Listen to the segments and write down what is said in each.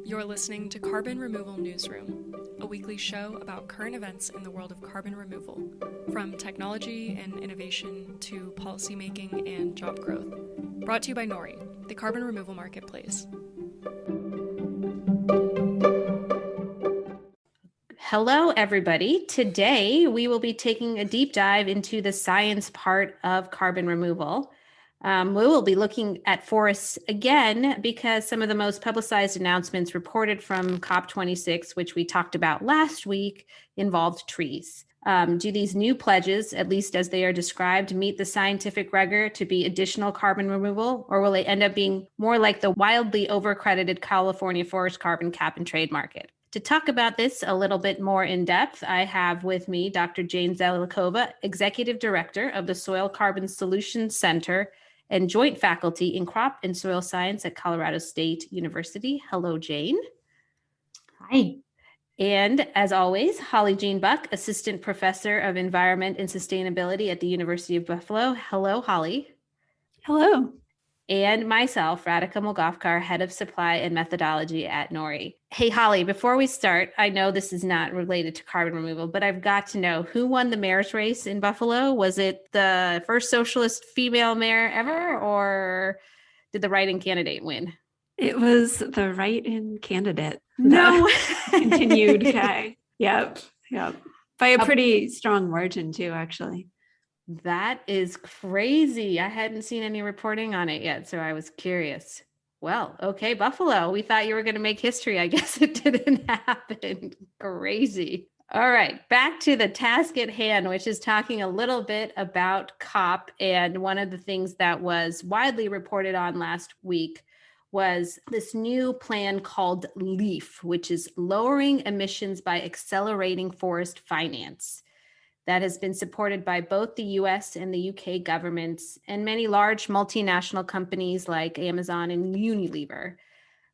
You're listening to Carbon Removal Newsroom, a weekly show about current events in the world of carbon removal, from technology and innovation to policymaking and job growth. Brought to you by Nori, the carbon removal marketplace. Hello, everybody. Today, we will be taking a deep dive into the science part of carbon removal. We will be looking at forests again because some of the most publicized announcements reported from COP26, which we talked about last week, involved trees. Do these new pledges, at least as they are described, meet the scientific rigor to be additional carbon removal, or will they end up being more like the wildly overcredited California forest carbon cap and trade market? To talk about this a little bit more in depth, I have with me Dr. Jane Zelikova, Executive Director of the Soil Carbon Solutions Center and Joint Faculty in Crop and Soil Science at Colorado State University. Hello, Jane. Hi. And as always, Holly Jean Buck, Assistant Professor of Environment and Sustainability at the University of Buffalo. Hello, Holly. Hello. And myself, Radhika Molgafkar, Head of Supply and Methodology at Nori. Hey, Holly, before we start, I know this is not related to carbon removal, but I've got to know, who won the mayor's race in Buffalo? Was it the first socialist female mayor ever, or did the write-in candidate win? It was the write-in candidate. No. Continued guy. Yep. By a pretty strong margin too, actually. That is crazy. I hadn't seen any reporting on it yet, so I was curious. Well, okay, Buffalo, we thought you were going to make history. I guess it didn't happen. Crazy. All right, back to the task at hand, which is talking a little bit about COP. And one of the things that was widely reported on last week was this new plan called LEAF, which is Lowering Emissions by Accelerating Forest Finance. That has been supported by both the US and the UK governments and many large multinational companies like Amazon and Unilever.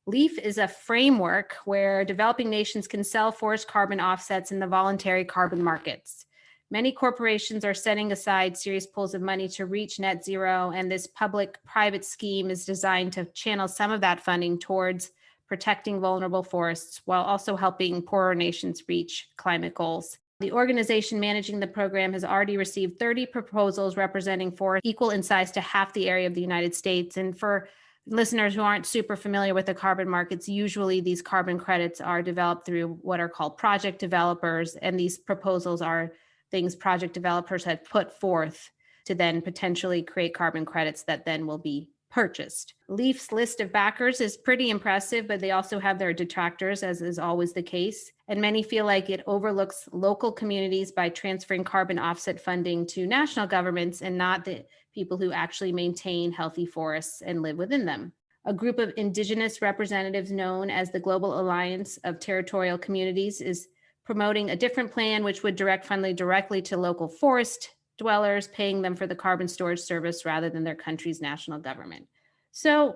LEAF is a framework where developing nations can sell forest carbon offsets in the voluntary carbon markets. Many corporations are setting aside serious pools of money to reach net zero, and this public-private scheme is designed to channel some of that funding towards protecting vulnerable forests while also helping poorer nations reach climate goals. The organization managing the program has already received 30 proposals representing forests equal in size to half the area of the United States. And for listeners who aren't super familiar with the carbon markets, usually these carbon credits are developed through what are called project developers. And these proposals are things project developers have put forth to then potentially create carbon credits that then will be purchased. LEAF's list of backers is pretty impressive, but they also have their detractors, as is always the case. And many feel like it overlooks local communities by transferring carbon offset funding to national governments and not the people who actually maintain healthy forests and live within them. A group of indigenous representatives known as the Global Alliance of Territorial Communities is promoting a different plan, which would direct funding directly to local forest dwellers, paying them for the carbon storage service rather than their country's national government. So,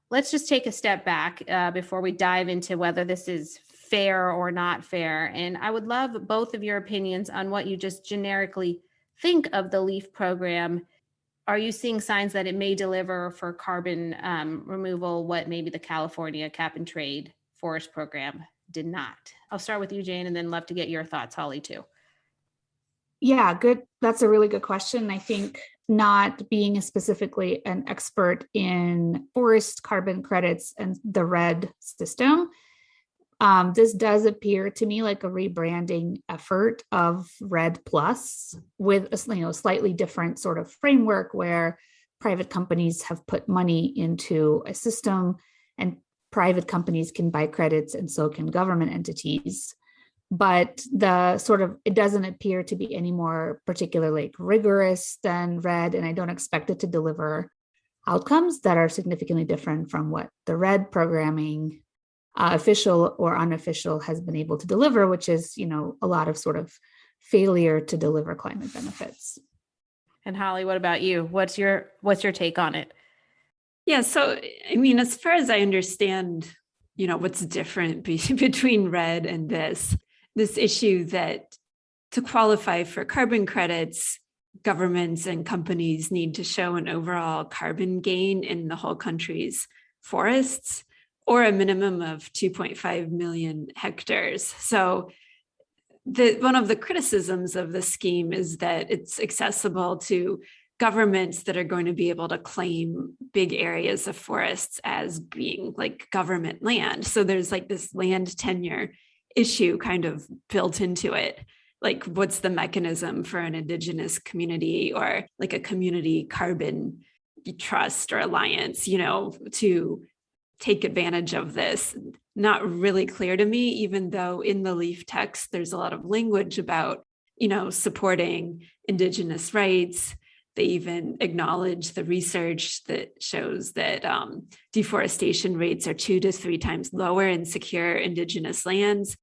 let's just take a step back before we dive into whether this is fair or not fair. And I would love both of your opinions on what you just generically think of the LEAF program. Are you seeing signs that it may deliver for carbon removal what maybe the California cap and trade forest program did not? I'll start with you, Jane, and then love to get your thoughts, Holly, too. Yeah, good. That's a really good question. I think not being specifically an expert in forest carbon credits and the RED system, this does appear to me like a rebranding effort of RED Plus with a slightly different sort of framework where private companies have put money into a system and private companies can buy credits and so can government entities. But it doesn't appear to be any more particularly rigorous than RED, and I don't expect it to deliver outcomes that are significantly different from what the RED programming, official or unofficial, has been able to deliver, which is, a lot of sort of failure to deliver climate benefits. And Holly, what about you? What's your take on it? Yeah, so as far as I understand, what's different between RED and this issue that to qualify for carbon credits, governments and companies need to show an overall carbon gain in the whole country's forests, or a minimum of 2.5 million hectares. So one of the criticisms of the scheme is that it's accessible to governments that are going to be able to claim big areas of forests as being like government land. So there's like this land tenure issue kind of built into it. Like, what's the mechanism for an indigenous community or like a community carbon trust or alliance, to take advantage of this? Not really clear to me, even though in the LEAF text, there's a lot of language about, supporting indigenous rights. They even acknowledge the research that shows that deforestation rates are 2 to 3 times lower in secure indigenous lands.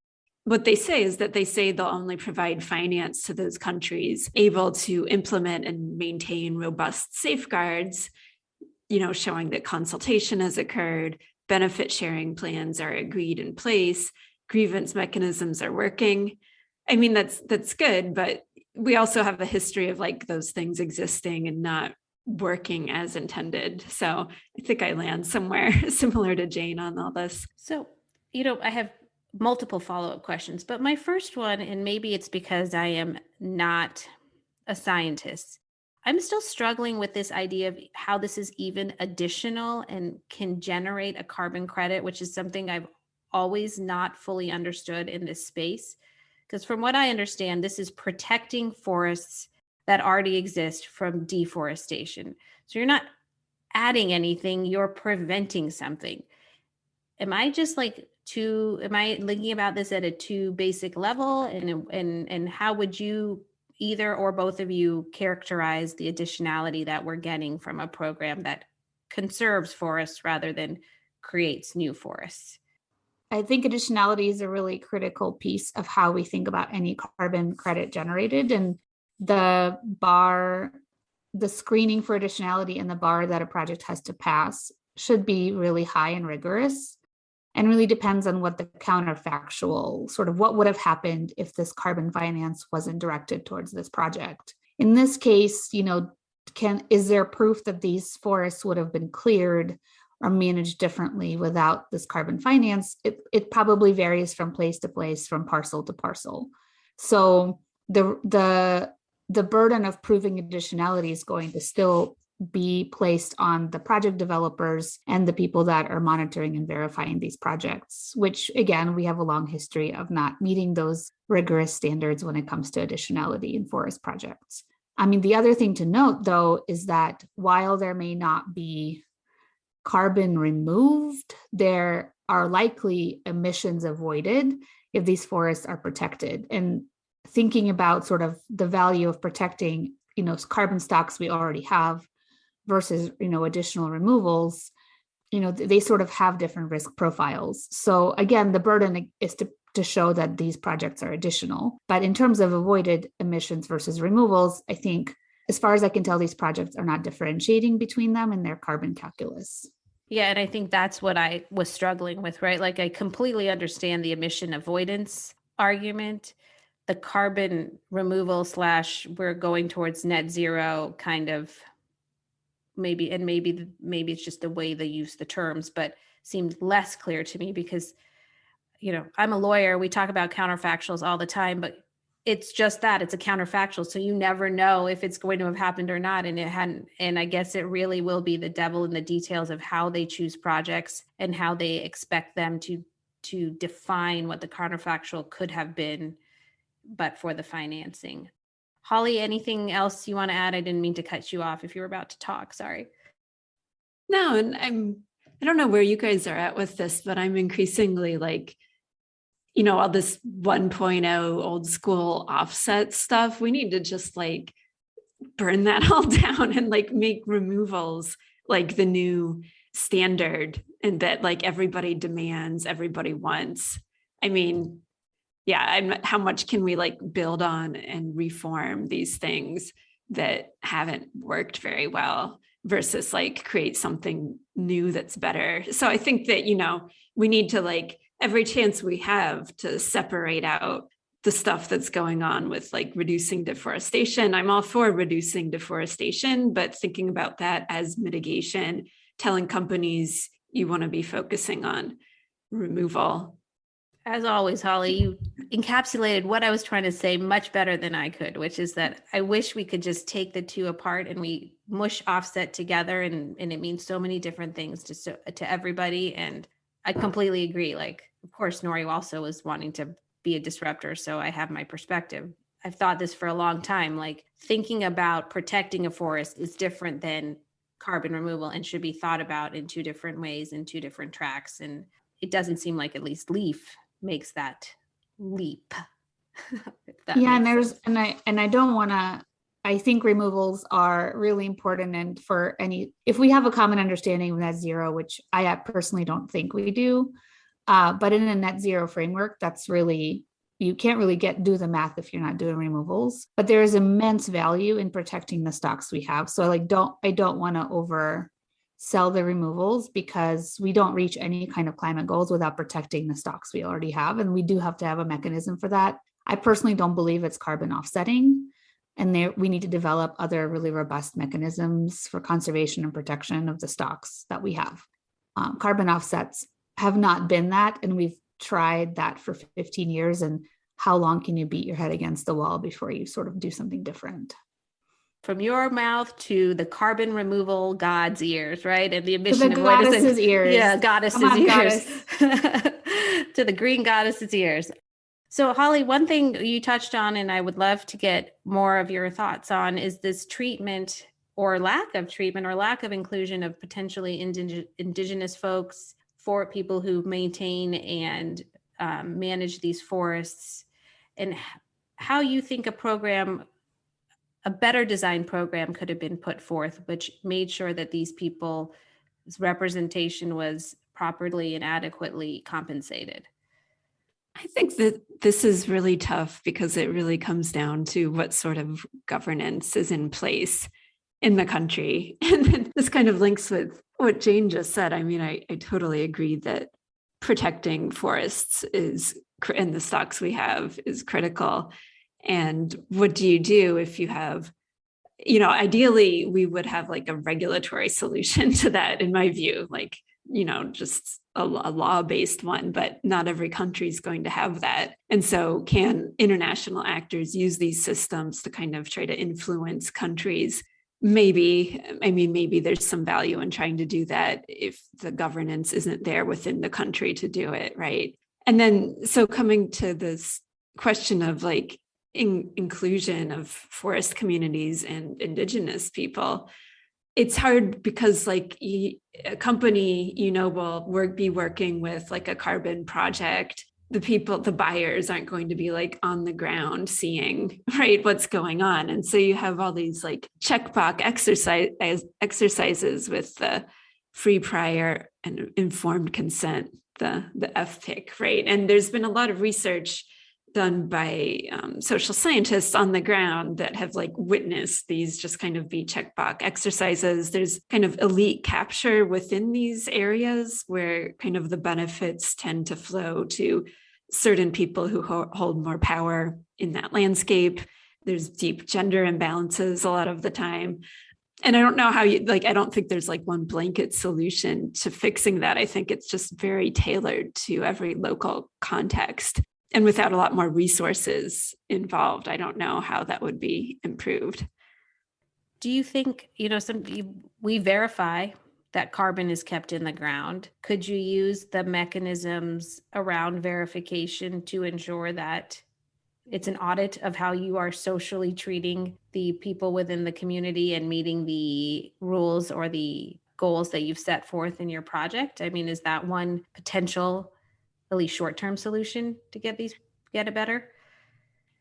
What they say is that they'll only provide finance to those countries able to implement and maintain robust safeguards, showing that consultation has occurred, benefit sharing plans are agreed in place, grievance mechanisms are working. I mean, that's good, but we also have a history of like those things existing and not working as intended. So I think I land somewhere similar to Jane on all this. So, I have multiple follow-up questions, but my first one, and maybe it's because I am not a scientist, I'm still struggling with this idea of how this is even additional and can generate a carbon credit, which is something I've always not fully understood in this space. Because from what I understand, this is protecting forests that already exist from deforestation. So you're not adding anything, you're preventing something. Am I thinking about this at a too basic level? And how would you, either or both of you, characterize the additionality that we're getting from a program that conserves forests rather than creates new forests? I think additionality is a really critical piece of how we think about any carbon credit generated. And the screening for additionality and the bar that a project has to pass should be really high and rigorous, and really depends on what the counterfactual, sort of what would have happened if this carbon finance wasn't directed towards this project. In this case, is there proof that these forests would have been cleared or managed differently without this carbon finance? It probably varies from place to place, from parcel to parcel. So the burden of proving additionality is going to still be placed on the project developers and the people that are monitoring and verifying these projects, which again, we have a long history of not meeting those rigorous standards when it comes to additionality in forest projects. I mean, the other thing to note though, is that while there may not be carbon removed, there are likely emissions avoided if these forests are protected. And thinking about sort of the value of protecting, carbon stocks we already have versus, additional removals, they sort of have different risk profiles. So again, the burden is to show that these projects are additional. But in terms of avoided emissions versus removals, I think, as far as I can tell, these projects are not differentiating between them in their carbon calculus. Yeah, and I think that's what I was struggling with, right? Like, I completely understand the emission avoidance argument, the carbon removal / we're going towards net zero kind of maybe it's just the way they use the terms, but seemed less clear to me because, I'm a lawyer. We talk about counterfactuals all the time, but it's just that it's a counterfactual. So you never know if it's going to have happened or not. And it hadn't. And I guess it really will be the devil in the details of how they choose projects and how they expect them to define what the counterfactual could have been, but for the financing. Holly, anything else you want to add? I didn't mean to cut you off if you were about to talk. Sorry. No, and I don't know where you guys are at with this, but I'm increasingly like, all this 1.0 old school offset stuff, we need to just like burn that all down and like make removals like the new standard, and that like everybody demands, everybody wants. I mean, yeah, how much can we like build on and reform these things that haven't worked very well versus like create something new that's better? So I think that, we need to like every chance we have to separate out the stuff that's going on with like reducing deforestation. I'm all for reducing deforestation, but thinking about that as mitigation, telling companies, you want to be focusing on removal. As always, Holly, you encapsulated what I was trying to say much better than I could, which is that I wish we could just take the two apart and we mush offset together, and it means so many different things to everybody. And I completely agree. Like, of course, Nori also was wanting to be a disruptor, so I have my perspective. I've thought this for a long time. Like, thinking about protecting a forest is different than carbon removal and should be thought about in two different ways, in two different tracks. And it doesn't seem like at least LEAF makes that leap. And I don't want to, I think removals are really important. And for if we have a common understanding of net zero, which I personally don't think we do, but in a net zero framework, that's really, you can't really do the math if you're not doing removals, but there is immense value in protecting the stocks we have. So I don't want to oversell the removals, because we don't reach any kind of climate goals without protecting the stocks we already have. And we do have to have a mechanism for that. I personally don't believe it's carbon offsetting. And we need to develop other really robust mechanisms for conservation and protection of the stocks that we have. Carbon offsets have not been that. And we've tried that for 15 years. And how long can you beat your head against the wall before you sort of do something different? From your mouth to the carbon removal god's ears, right? And the emission to the goddess's ears. Yeah, goddess's ears. Goddess. To the green goddess's ears. So Holly, one thing you touched on, and I would love to get more of your thoughts on, is this treatment or lack of treatment or lack of inclusion of potentially indigenous folks, for people who maintain and manage these forests, and how you think a better designed program could have been put forth, which made sure that these people's representation was properly and adequately compensated. I think that this is really tough, because it really comes down to what sort of governance is in place in the country. And then this kind of links with what Jane just said. I mean, I totally agree that protecting forests and the stocks we have is critical. And what do you do if you have, ideally we would have like a regulatory solution to that, in my view, like, just a law-based one, but not every country is going to have that. And so can international actors use these systems to kind of try to influence countries? Maybe there's some value in trying to do that if the governance isn't there within the country to do it, right? And then, so coming to this question of like inclusion of forest communities and indigenous people, it's hard because like a company, will be working with like a carbon project. The buyers aren't going to be like on the ground seeing, right, what's going on. And so you have all these like checkbox exercises with the free, prior, and informed consent, the FPIC, right? And there's been a lot of research done by social scientists on the ground that have like witnessed these just kind of be checkbox exercises. There's kind of elite capture within these areas where kind of the benefits tend to flow to certain people who hold more power in that landscape. There's deep gender imbalances a lot of the time. And I don't know how I don't think there's like one blanket solution to fixing that. I think it's just very tailored to every local context. And without a lot more resources involved, I don't know how that would be improved. Do you think, we verify that carbon is kept in the ground? Could you use the mechanisms around verification to ensure that it's an audit of how you are socially treating the people within the community and meeting the rules or the goals that you've set forth in your project? I mean, is that one potential, at least short-term solution to get it better?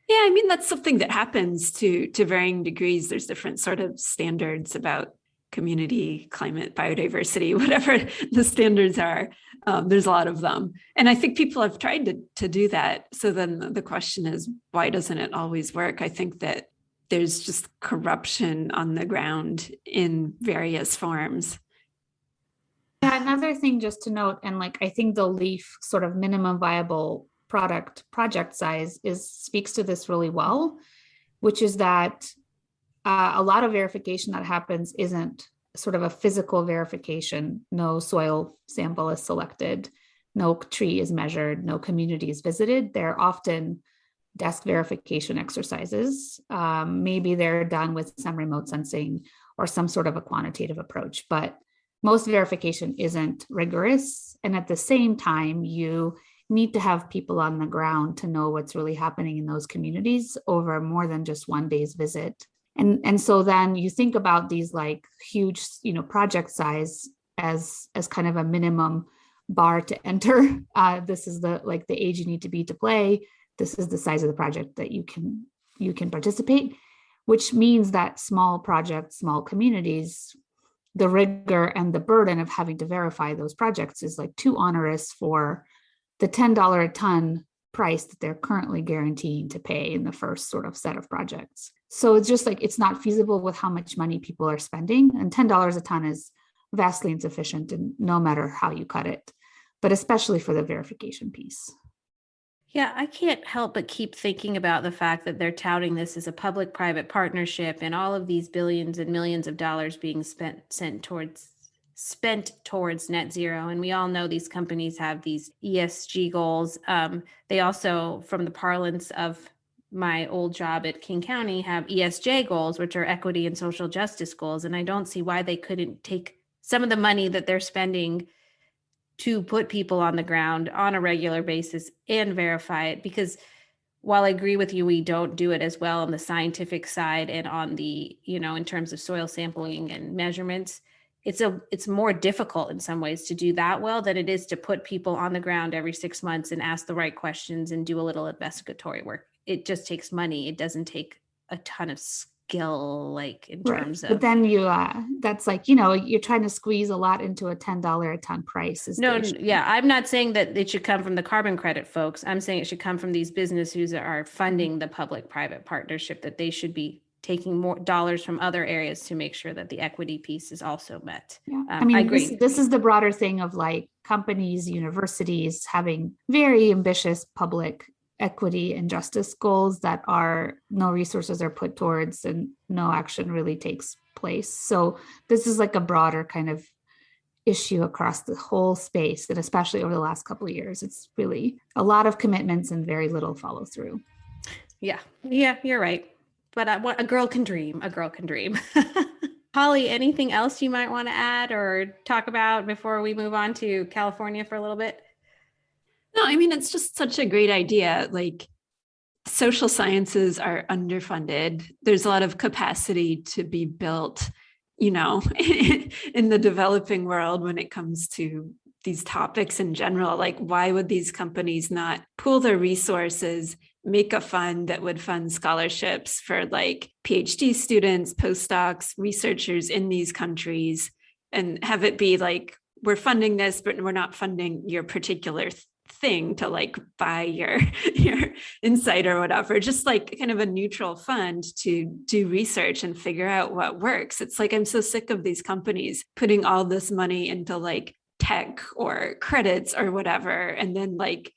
Yeah, I mean, that's something that happens to varying degrees. There's different sort of standards about community, climate, biodiversity, whatever the standards are. There's a lot of them. And I think people have tried to do that. So then the question is, why doesn't it always work? I think that there's just corruption on the ground in various forms. Yeah, another thing just to note, and like I think the LEAF sort of minimum viable project size speaks to this really well, which is that a lot of verification that happens isn't sort of a physical verification. No soil sample is selected, no tree is measured, no community is visited. They're often desk verification exercises. Maybe they're done with some remote sensing or some sort of a quantitative approach, but most verification isn't rigorous. And at the same time, you need to have people on the ground to know what's really happening in those communities over more than just one day's visit. And so then you think about these like huge, project size as kind of a minimum bar to enter. This is the age you need to be to play. This is the size of the project that you can participate, which means that small projects, small communities, the rigor and the burden of having to verify those projects is like too onerous for the $10 a ton price that they're currently guaranteeing to pay in the first sort of set of projects. So it's just like, it's not feasible with how much money people are spending, and $10 a ton is vastly insufficient, and no matter how you cut it, but especially for the verification piece. Yeah, I can't help but keep thinking about the fact that they're touting this as a public-private partnership and all of these billions and millions of dollars being spent towards net zero. And we all know these companies have these ESG goals. They also, from the parlance of my old job at King County, have ESJ goals, which are equity and social justice goals. And I don't see why they couldn't take some of the money that they're spending to put people on the ground on a regular basis and verify it. Because while I agree with you, we don't do it as well on the scientific side and on the, in terms of soil sampling and measurements, it's more difficult in some ways to do that well than it is to put people on the ground every 6 months and ask the right questions and do a little investigatory work. It just takes money. It doesn't take a ton of skill, like in terms of. But then that's like, you're trying to squeeze a lot into a $10 a ton price. Yeah, I'm not saying that it should come from the carbon credit folks. I'm saying it should come from these businesses who are funding the public-private partnership, that they should be taking more dollars from other areas to make sure that the equity piece is also met. Yeah. I agree. This is the broader thing of like companies, universities having very ambitious public equity and justice goals that no resources are put towards and no action really takes place. So this is like a broader kind of issue across the whole space, and especially over the last couple of years, it's really a lot of commitments and very little follow through. Yeah, you're right. But a girl can dream. Holly, anything else you might want to add or talk about before we move on to California for a little bit? No, it's just such a great idea. Like, social sciences are underfunded. There's a lot of capacity to be built, in the developing world when it comes to these topics in general. Like, why would these companies not pool their resources, make a fund that would fund scholarships for like PhD students, postdocs, researchers in these countries, and have it be like, we're funding this, but we're not funding your particular thing to like buy your insight or whatever, just like kind of a neutral fund to do research and figure out what works. It's like, I'm so sick of these companies putting all this money into like tech or credits or whatever, and then like,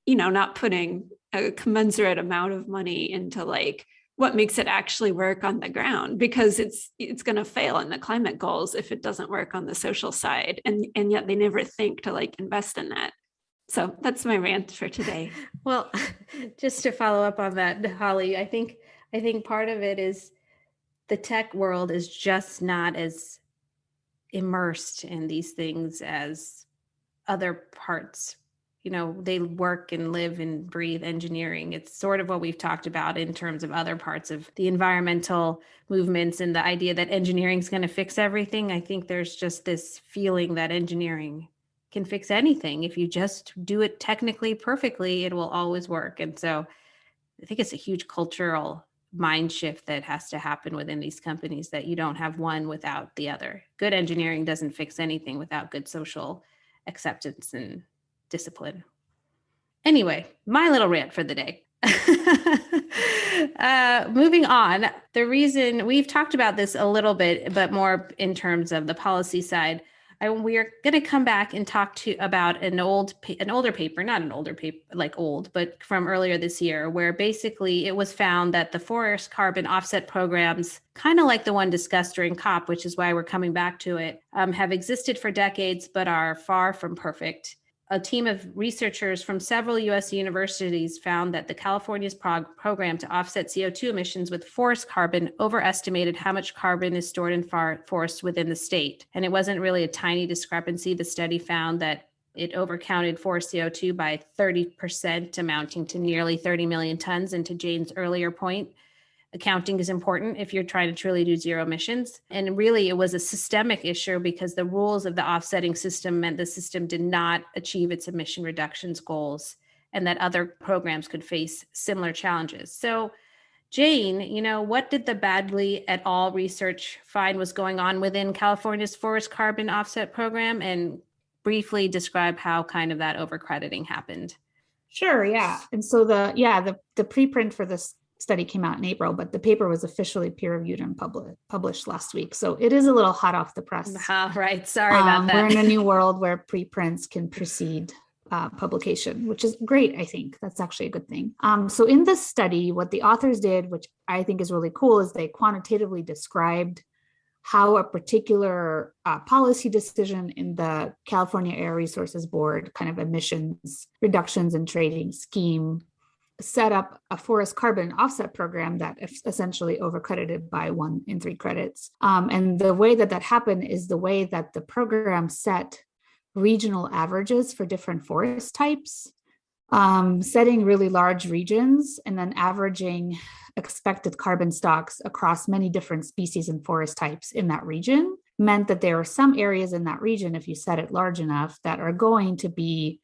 not putting a commensurate amount of money into like what makes it actually work on the ground, because it's going to fail in the climate goals if it doesn't work on the social side. And yet they never think to like invest in that. So that's my rant for today. Well, just to follow up on that, Holly, I think part of it is the tech world is just not as immersed in these things as other parts. They work and live and breathe engineering. It's sort of what we've talked about in terms of other parts of the environmental movements and the idea that engineering is going to fix everything. I think there's just this feeling that engineering can fix anything. If you just do it technically perfectly, it will always work. And so I think it's a huge cultural mind shift that has to happen within these companies, that you don't have one without the other. Good engineering doesn't fix anything without good social acceptance and discipline. Anyway, my little rant for the day. Moving on, the reason we've talked about this a little bit, but more in terms of the policy side. We are going to come back and talk about an older paper, not an older paper, like old, but from earlier this year, where basically it was found that the forest carbon offset programs, kind of like the one discussed during COP, which is why we're coming back to it, have existed for decades, but are far from perfect. A team of researchers from several U.S. universities found that the California's program to offset CO2 emissions with forest carbon overestimated how much carbon is stored in forests within the state. And it wasn't really a tiny discrepancy. The study found that it overcounted forest CO2 by 30%, amounting to nearly 30 million tons. And to Jane's earlier point, accounting is important if you're trying to truly do zero emissions. And really, it was a systemic issue because the rules of the offsetting system meant the system did not achieve its emission reductions goals and that other programs could face similar challenges. So, Jane, what did the Badley et al. Research find was going on within California's forest carbon offset program, and briefly describe how kind of that overcrediting happened? Sure, yeah. And so the preprint for this study came out in April, but the paper was officially peer-reviewed and published last week. So it is a little hot off the press. Right. Sorry about that. We're in a new world where preprints can precede publication, which is great. I think that's actually a good thing. So in this study, what the authors did, which I think is really cool, is they quantitatively described how a particular policy decision in the California Air Resources Board kind of emissions reductions and trading scheme set up a forest carbon offset program that essentially overcredited by 1 in 3 credits. And the way that happened is the way that the program set regional averages for different forest types, setting really large regions and then averaging expected carbon stocks across many different species and forest types in that region meant that there are some areas in that region, if you set it large enough, that are going to be,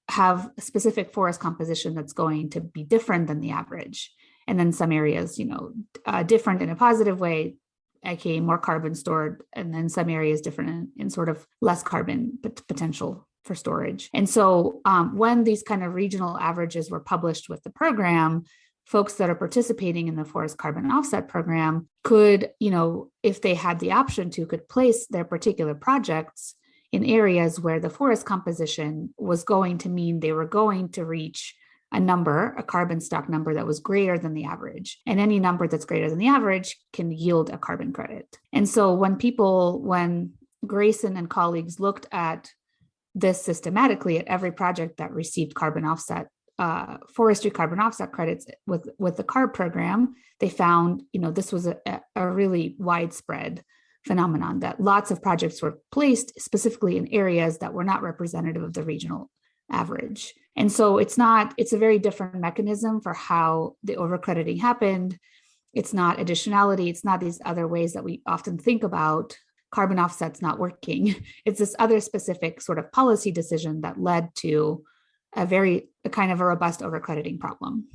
have a specific forest composition that's going to be different than the average. And then some areas, different in a positive way, aka more carbon stored, and then some areas different in sort of less carbon potential for storage. And so when these kind of regional averages were published with the program, folks that are participating in the forest carbon offset program could, if they had the option to, could place their particular projects in areas where the forest composition was going to mean they were going to reach a carbon stock number that was greater than the average. And any number that's greater than the average can yield a carbon credit. And so when Grayson and colleagues looked at this systematically at every project that received carbon offset, forestry carbon offset credits with the CARB program, they found, this was a really widespread phenomenon, that lots of projects were placed specifically in areas that were not representative of the regional average. And so it's a very different mechanism for how the overcrediting happened. It's not additionality. It's not these other ways that we often think about carbon offsets not working. It's this other specific sort of policy decision that led to a kind of a robust overcrediting problem.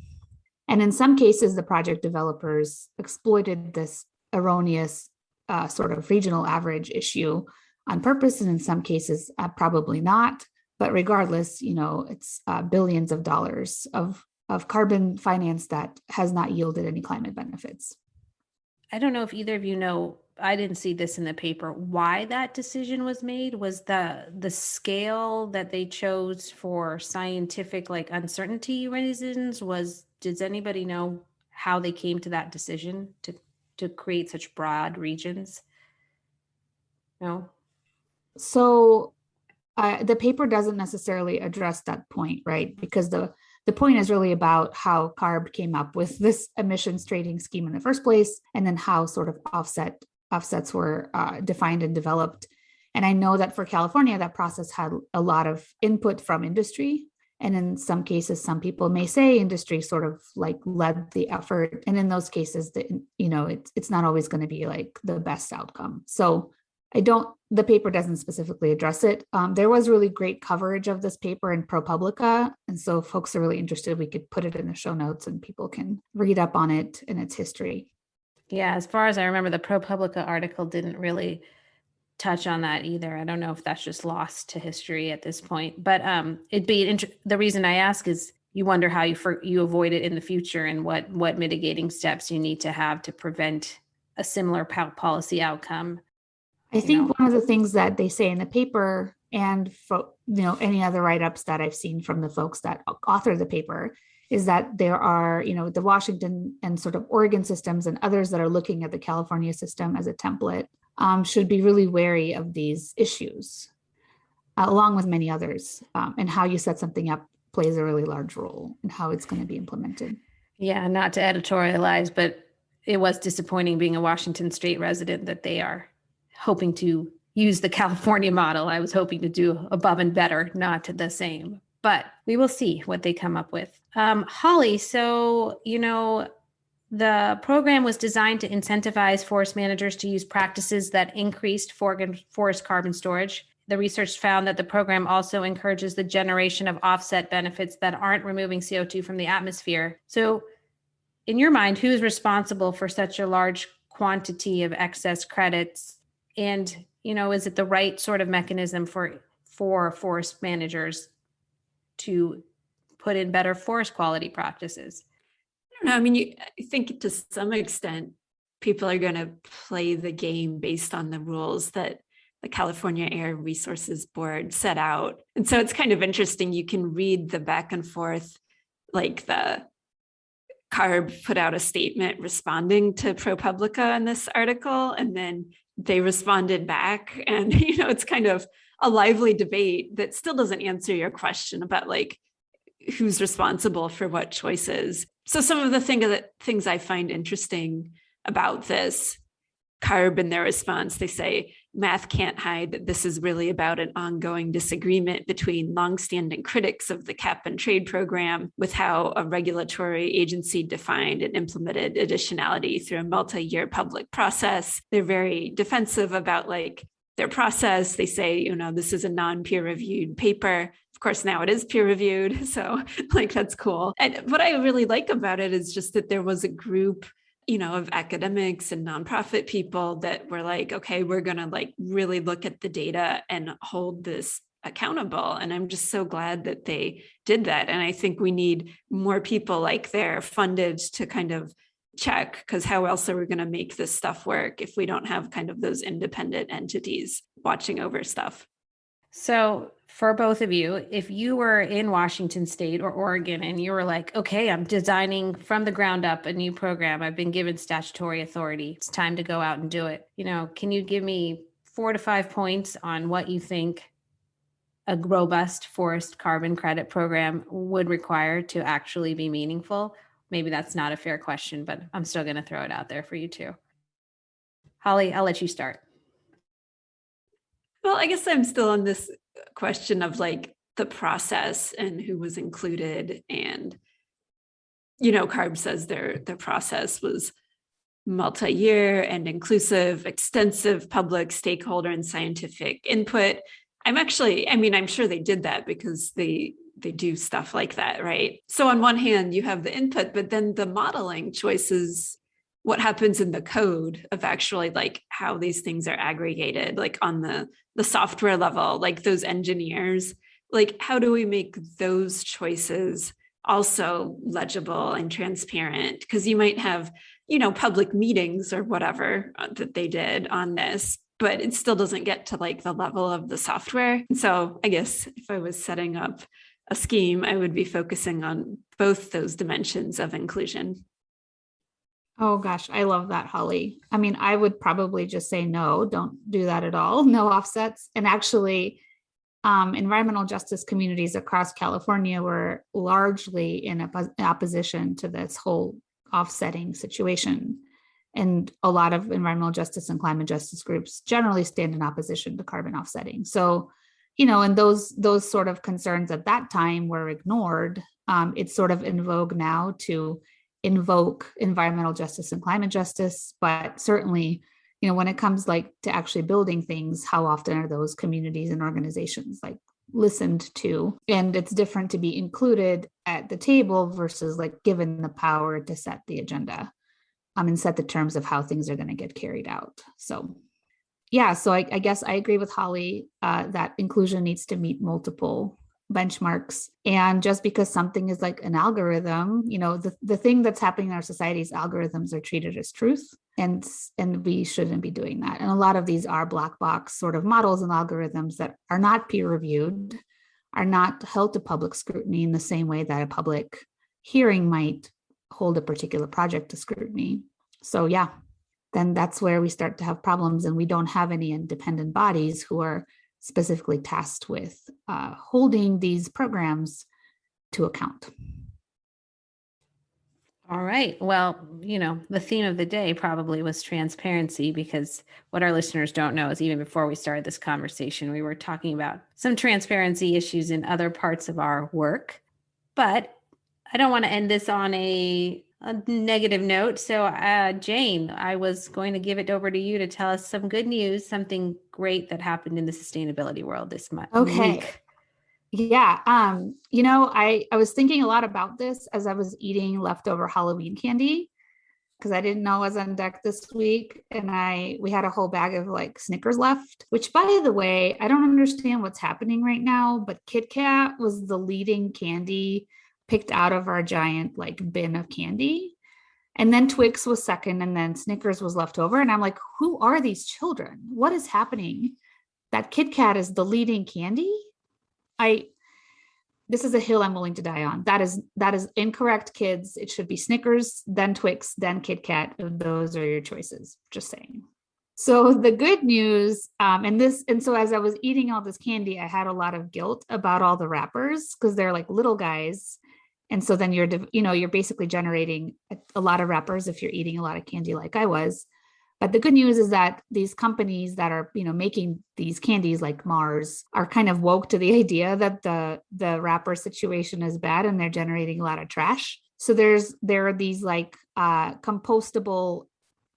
And in some cases, the project developers exploited this erroneous sort of regional average issue on purpose, and in some cases, probably not. But regardless, it's billions of dollars of carbon finance that has not yielded any climate benefits. I don't know if either of you know, I didn't see this in the paper, why that decision was made. Was the scale that they chose for scientific uncertainty reasons? Does anybody know how they came to that decision to create such broad regions? No? So the paper doesn't necessarily address that point, right? Because the point is really about how CARB came up with this emissions trading scheme in the first place, and then how sort of offsets were defined and developed. And I know that for California, that process had a lot of input from industry. And in some cases, some people may say industry sort of led the effort. And in those cases, it's not always going to be the best outcome. So the paper doesn't specifically address it. There was really great coverage of this paper in ProPublica. And so if folks are really interested, we could put it in the show notes and people can read up on it and its history. Yeah, as far as I remember, the ProPublica article didn't really touch on that either. I don't know if that's just lost to history at this point, but the reason I ask is you wonder how you avoid it in the future and what mitigating steps you need to have to prevent a similar policy outcome. I think one of the things that they say in the paper and any other write-ups that I've seen from the folks that author the paper is that there are, the Washington and sort of Oregon systems and others that are looking at the California system as a template should be really wary of these issues, along with many others. And how you set something up plays a really large role in how it's going to be implemented. Yeah, not to editorialize, but it was disappointing being a Washington State resident that they are hoping to use the California model. I was hoping to do above and better, not the same. But we will see what they come up with. Holly, so, the program was designed to incentivize forest managers to use practices that increased forest carbon storage. The research found that the program also encourages the generation of offset benefits that aren't removing CO2 from the atmosphere. So in your mind, who is responsible for such a large quantity of excess credits? And, is it the right sort of mechanism for forest managers to put in better forest quality practices? I don't know. I mean, I think to some extent, people are going to play the game based on the rules that the California Air Resources Board set out. And so it's kind of interesting. You can read the back and forth, like the CARB put out a statement responding to ProPublica in this article, and then they responded back. And, it's kind of a lively debate that still doesn't answer your question about like who's responsible for what choices. So some of the things I find interesting about this, CARB in their response, they say, math can't hide that this is really about an ongoing disagreement between longstanding critics of the cap and trade program with how a regulatory agency defined and implemented additionality through a multi-year public process. They're very defensive about like their process. They say, this is a non-peer reviewed paper. Of course, now it is peer reviewed. So like, that's cool. And what I really like about it is just that there was a group of academics and nonprofit people that were like, okay, we're going to like really look at the data and hold this accountable. And I'm just so glad that they did that. And I think we need more people like they're funded to kind of check, because how else are we going to make this stuff work if we don't have kind of those independent entities watching over stuff? So for both of you, if you were in Washington State or Oregon and you were like, okay, I'm designing from the ground up a new program, I've been given statutory authority, it's time to go out and do it. Can you give me 4 to 5 points on what you think a robust forest carbon credit program would require to actually be meaningful? Maybe that's not a fair question, but I'm still going to throw it out there for you too. Holly, I'll let you start. Well, I guess I'm still on this question of like the process and who was included. And, CARB says their process was multi-year and inclusive, extensive public stakeholder and scientific input. I'm sure they did that because they do stuff like that, right? So on one hand, you have the input, but then the modeling choices, what happens in the code of actually like how these things are aggregated, like on the software level, like those engineers, like how do we make those choices also legible and transparent? Because you might have, public meetings or whatever that they did on this, but it still doesn't get to like the level of the software. And so I guess if I was setting up a scheme, I would be focusing on both those dimensions of inclusion. Oh gosh, I love that, Holly. I mean, I would probably just say no, don't do that at all. No offsets. And actually, environmental justice communities across California were largely in opposition to this whole offsetting situation. And a lot of environmental justice and climate justice groups generally stand in opposition to carbon offsetting. So, and those sort of concerns at that time were ignored. It's sort of in vogue now to invoke environmental justice and climate justice, but certainly, when it comes like to actually building things, how often are those communities and organizations like listened to? And it's different to be included at the table versus like given the power to set the agenda and set the terms of how things are going to get carried out. So yeah, so I guess I agree with Holly that inclusion needs to meet multiple benchmarks. And just because something is like an algorithm, the thing that's happening in our society is algorithms are treated as truth. and we shouldn't be doing that. And a lot of these are black box sort of models and algorithms that are not peer reviewed, are not held to public scrutiny in the same way that a public hearing might hold a particular project to scrutiny. So yeah, then that's where we start to have problems, and we don't have any independent bodies who are specifically tasked with holding these programs to account. All right. Well, the theme of the day probably was transparency, because what our listeners don't know is even before we started this conversation, we were talking about some transparency issues in other parts of our work. But I don't want to end this on a negative note. So, Jane, I was going to give it over to you to tell us some good news, something great that happened in the sustainability world this month. Okay. Yeah. I was thinking a lot about this as I was eating leftover Halloween candy, because I didn't know it was on deck this week. And we had a whole bag of like Snickers left, which, by the way, I don't understand what's happening right now, but Kit Kat was the leading candy picked out of our giant like bin of candy. And then Twix was second, and then Snickers was left over. And I'm like, who are these children? What is happening? That Kit Kat is the leading candy? This is a hill I'm willing to die on. That is incorrect, kids. It should be Snickers, then Twix, then Kit Kat. Those are your choices. Just saying. So the good news, and so as I was eating all this candy, I had a lot of guilt about all the wrappers, because they're like little guys. And so then you're basically generating a lot of wrappers if you're eating a lot of candy like I was. But the good news is that these companies that are, making these candies like Mars are kind of woke to the idea that the wrapper situation is bad, and they're generating a lot of trash. So there are these like compostable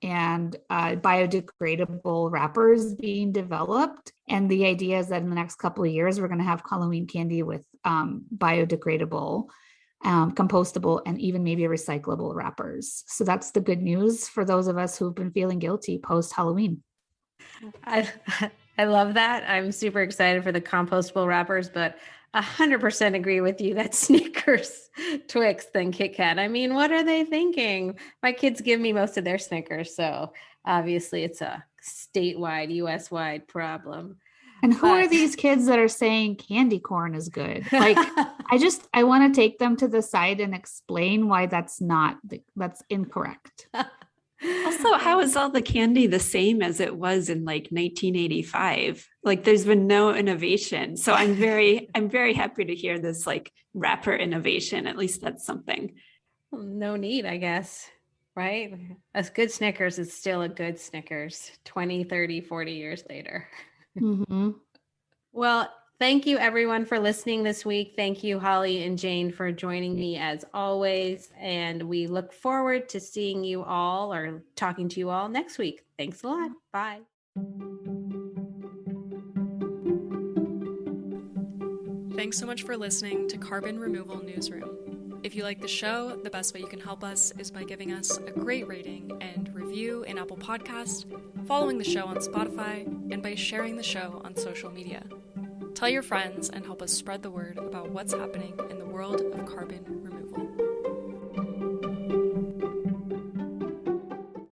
and biodegradable wrappers being developed. And the idea is that in the next couple of years, we're going to have Halloween candy with biodegradable, compostable, and even maybe recyclable wrappers. So that's the good news for those of us who've been feeling guilty post Halloween. I love that. I'm super excited for the compostable wrappers, but 100% agree with you that Snickers, Twix, then Kit Kat. I mean, what are they thinking? My kids give me most of their Snickers, so obviously it's a statewide, US-wide problem. And who are these kids that are saying candy corn is good? Like, I want to take them to the side and explain why that's incorrect. Also, how is all the candy the same as it was in like 1985? Like, there's been no innovation. So I'm very happy to hear this like wrapper innovation. At least that's something. No need, I guess. Right? A good Snickers is still a good Snickers 20, 30, 40 years later. Mm-hmm. Well, thank you everyone for listening this week. Thank you, Holly and Jane, for joining me as always. And we look forward to seeing you all or talking to you all next week. Thanks a lot. Bye. Thanks so much for listening to Carbon Removal Newsroom. If you like the show, the best way you can help us is by giving us a great rating and review in Apple Podcasts, following the show on Spotify, and by sharing the show on social media. Tell your friends and help us spread the word about what's happening in the world of carbon removal.